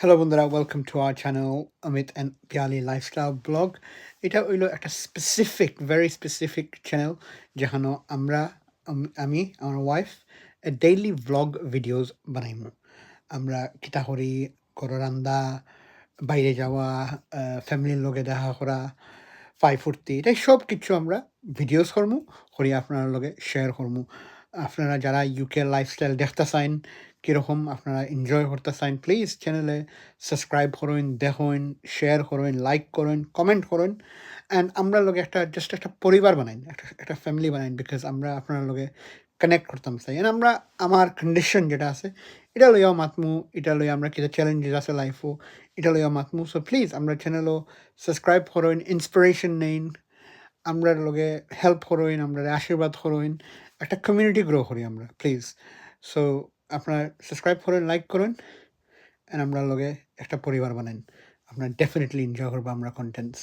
Hello বন্ধুরা, welcome to our channel Amit and Piyali lifestyle blog. এটা হইলো একটা স্পেসিফিক, ভেরি স্পেসিফিক চ্যানেল যেখানে আমরা আমি আমার ওয়াইফ ডেইলি ভ্লগ ভিডিওস বানাইমু। আমরা কিতা করি, ঘরে রান্দা, বাইরে যাওয়া, ফ্যামিলির লগে দেখা করা, ফাই ফুর্তি, এটাই সব কিছু আমরা ভিডিওস করমু, করি আপনার লগে শেয়ার করমু। আপনারা যারা ইউকে লাইফস্টাইল দেখতে চাইন, কিরকম আপনারা এনজয় করতে চাইন, প্লিজ চ্যানেলে সাবস্ক্রাইব করুন, দেখুন, শেয়ার করুন, লাইক করুন, কমেন্ট করুন। অ্যান্ড আমরা লগে একটা জাস্ট একটা পরিবার বানাইন, একটা ফ্যামিলি বানাইন, বিকজ আমরা আপনার লগে কানেক্ট করতাম চাই। এন্ড আমরা আমার কন্ডিশন যেটা আছে এটা লইয়াও মাতমু, এটা লইয়া আমরা কিতা চ্যালেঞ্জেস আছে লাইফও এটা লইয়া মাতমু। সো প্লিজ আমরা চ্যানেলও সাবস্ক্রাইব করুন, ইন্সপিরেশন নেইন, আমরার লগে হেল্প করুন, আমরা আশীর্বাদ করুন, একটা কমিউনিটি গ্রো করি আমরা প্লিজ। সো আপনার সাবস্ক্রাইব করুন, লাইক করুন, অ্যান্ড আমরা লগে একটা পরিবার বানান। আপনার ডেফিনেটলি এনজয় করবো আমরা কন্টেন্টস।